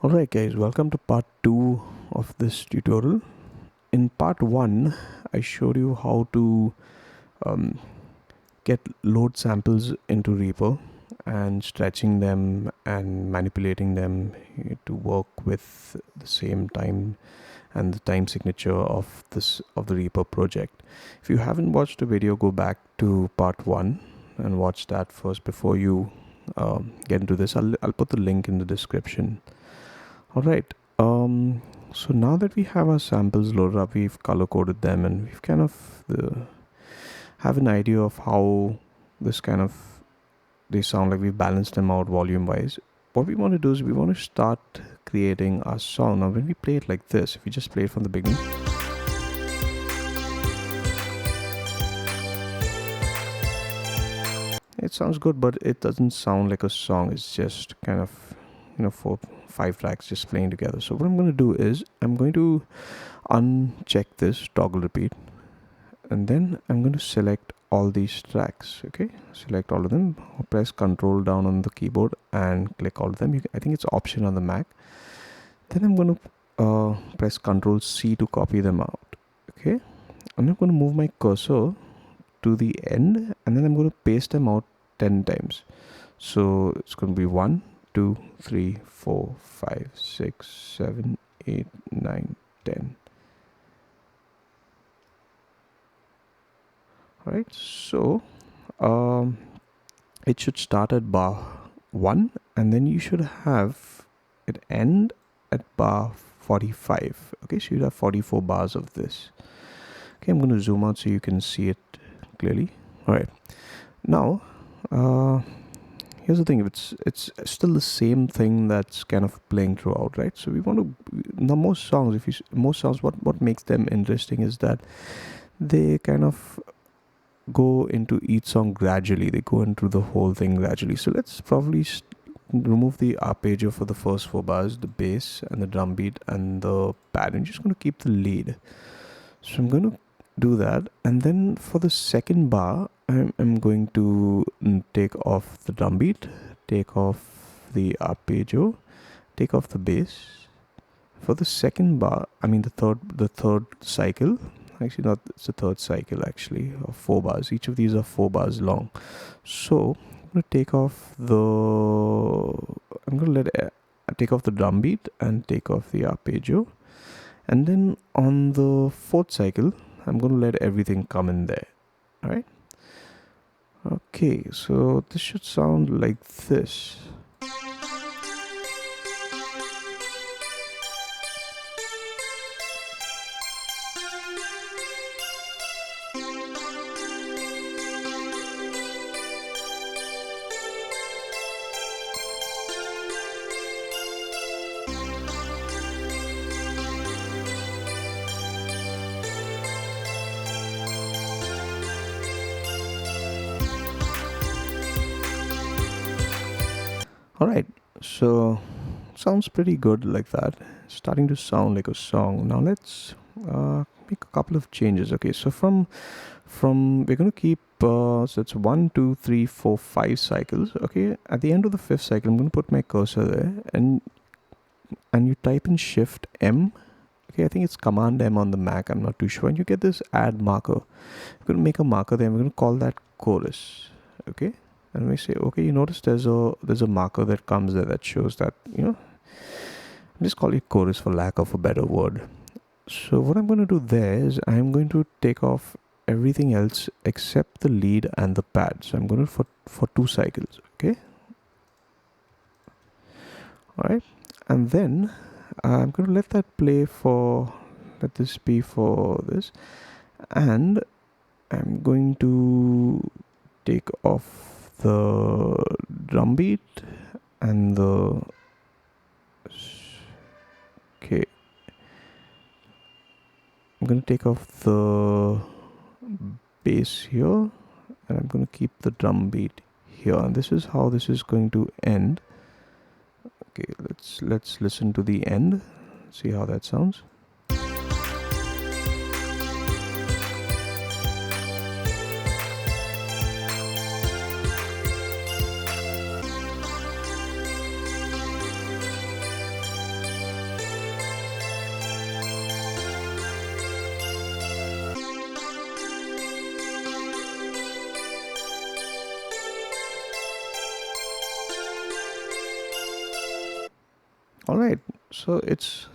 Alright guys, welcome to part 2 of this tutorial. In part 1, I showed you how to um, get load samples into Reaper and stretching them and manipulating them to work with the same time and the time signature of the Reaper project. If you haven't watched the video, go back to part 1 and watch that first before you get into this. I'll put the link in the description. All right. So now that we have our samples loaded up, we've color coded them, and we've kind of have an idea of how this kind of they sound like. We've balanced them out volume wise. What we want to do is we want to start creating our song. Now, when we play it like this, if we just play it from the beginning, it sounds good, but it doesn't sound like a song. It's just kind of 4-5 tracks just playing together. So what I'm going to do is I'm going to uncheck this toggle repeat, and then I'm going to select all these tracks. Okay, select all of them, press control down on the keyboard and click all of them. I think it's option on the Mac. Then I'm going to press control C to copy them out. Okay, I'm not going to move my cursor to the end, and then I'm going to paste them out 10 times. So it's going to be 1 2 3 4 5 6 7 8 9 10. All right, so it should start at bar 1, and then you should have it end at bar 45. Okay, so you have 44 bars of this. Okay, I'm going to zoom out so you can see it clearly. All right, now here's the thing. It's still the same thing that's kind of playing throughout, right? So we want to now most songs, what makes them interesting is that they kind of go into each song gradually. They go into the whole thing gradually. So let's probably remove the arpeggio for the first 4 bars, the bass and the drum beat and the pad. I'm just going to keep the lead. So I'm going to do that, and then for the second bar I'm going to take off the drum beat, take off the arpeggio, take off the bass. For the second bar, I mean the third cycle, actually not, it's the third cycle actually of 4 bars. Each of these are 4 bars long. So I'm going to take off take off the drum beat and take off the arpeggio, and then on the 4th cycle I'm going to let everything come in there. All right. Okay, so this should sound like this. Alright, so sounds pretty good like that. Starting to sound like a song. Now let's make a couple of changes. Okay, so from we're going to keep so it's 1 2 3 4 5 cycles. Okay, at the end of the 5th cycle I'm going to put my cursor there, and you type in Shift M. Okay, I think it's Command M on the Mac, I'm not too sure, and you get this add marker. We're going to make a marker there, we're going to call that chorus. Okay, and we say okay, you notice there's a marker that comes there that shows that just call it chorus for lack of a better word. So what I'm going to do there is I'm going to take off everything else except the lead and the pad. So I'm going to for 2 cycles. Okay, all right, and then I'm going to let that play for, let this be for this, and I'm going to take off the drum beat and the okay, I'm going to take off the bass here, and I'm going to keep the drum beat here, and this is how this is going to end. Okay, let's listen to the end, see how that sounds. All right, so it's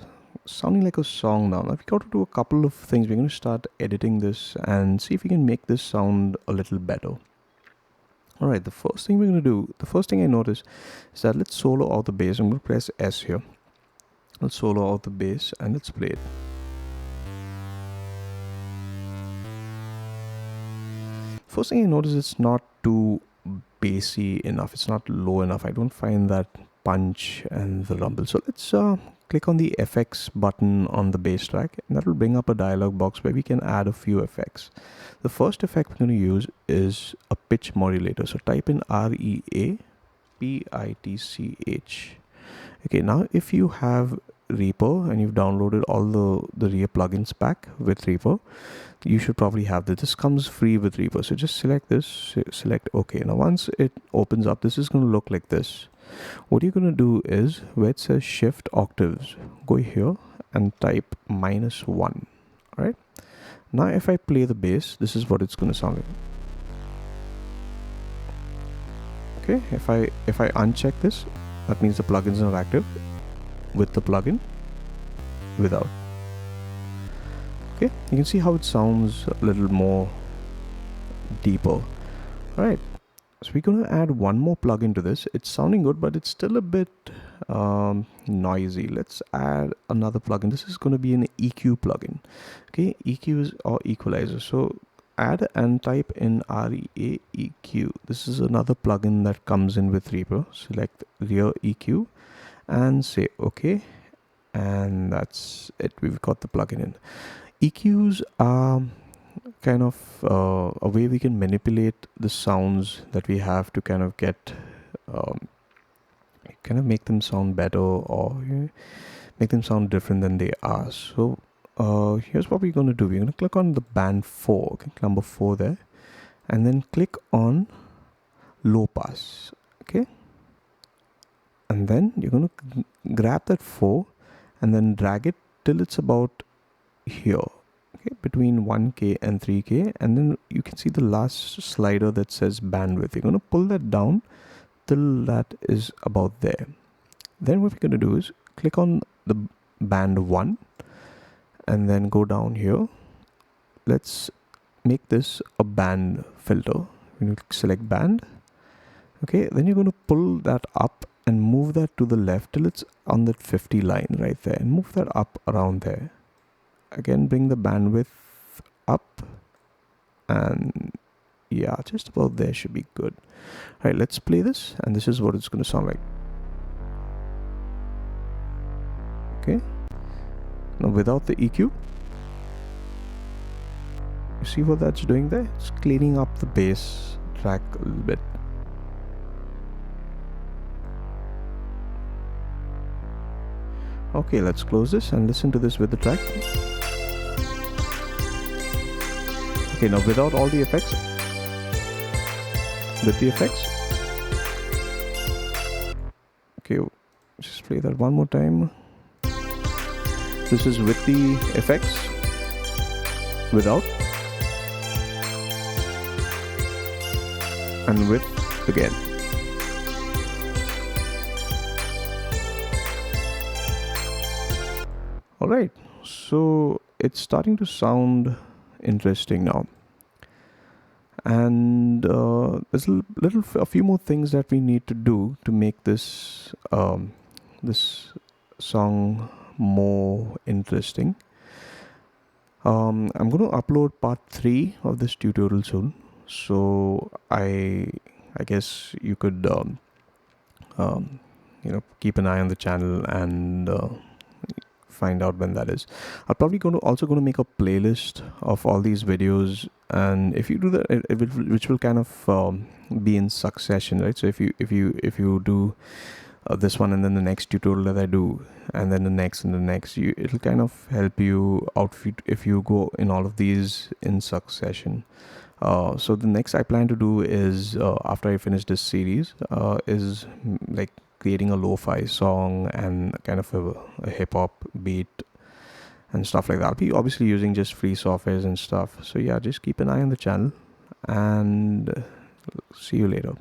sounding like a song now. Now we got to do a couple of things. We're going to start editing this and see if we can make this sound a little better. All right, the first thing we're going to do, the first thing I notice is that let's solo out the bass. I'm going to press S here. Let's solo out the bass and let's play it. First thing I notice, it's not too bassy enough. It's not low enough. I don't find that punch and the rumble. So let's click on the FX button on the bass track, and that will bring up a dialog box where we can add a few effects. The first effect we're going to use is a pitch modulator. So type in REAPITCH. Okay, now if you have Reaper and you've downloaded all the Reaper plugins pack with Reaper, you should probably have this. This comes free with Reaper. So just select this, select OK. Now once it opens up, this is going to look like this. What you're going to do is, where it says shift octaves, go here and type -1. All right. Now if I play the bass, this is what it's going to sound like. Okay, if I uncheck this, that means the plugin is not active. With the plugin, without. Okay, you can see how it sounds a little more deeper. All right, so we're going to add one more plugin to this. It's sounding good, but it's still a bit noisy. Let's add another plugin. This is going to be an EQ plugin. Okay, EQ is or equalizer. So add and type in REAEQ. This is another plugin that comes in with Reaper. Select Rear EQ and say OK, and that's it. We've got the plugin in. EQs are kind of a way we can manipulate the sounds that we have to kind of get kind of make them sound better or make them sound different than they are. So here's what we're going to do. We're going to click on the band 4, okay, number 4 there, and then click on low pass. Okay, and then you're going to grab that 4 and then drag it till it's about here, okay, between 1K and 3K, and then you can see the last slider that says bandwidth. You're going to pull that down till that is about there. Then what we're going to do is click on the band 1 and then go down here. Let's make this a band filter. You select band. Okay, then you're going to pull that up and move that to the left till it's on that 50 line right there, and move that up around there. Again, bring the bandwidth up, and yeah, just about there should be good. All right, let's play this, and this is what it's going to sound like. Okay, now without the EQ, you see what that's doing there? It's cleaning up the bass track a little bit. Okay, let's close this and listen to this with the track. Okay, now without all the effects, with the effects. Okay, just play that one more time. This is with the effects, without, and with again. All right, so it's starting to sound interesting now, and there's a few more things that we need to do to make this this song more interesting. I'm going to upload part 3 of this tutorial soon, so I guess you could keep an eye on the channel and find out when that is. I'm probably going to make a playlist of all these videos, and if you do that, which will kind of be in succession, right? So if you do this one and then the next tutorial that I do, and then the next and the next, it'll kind of help you out if you go in all of these in succession. So the next I plan to do is after I finish this series is like creating a lo-fi song and kind of a hip-hop beat and stuff like that. I'll be obviously using just free softwares and stuff. So yeah, just keep an eye on the channel, and see you later.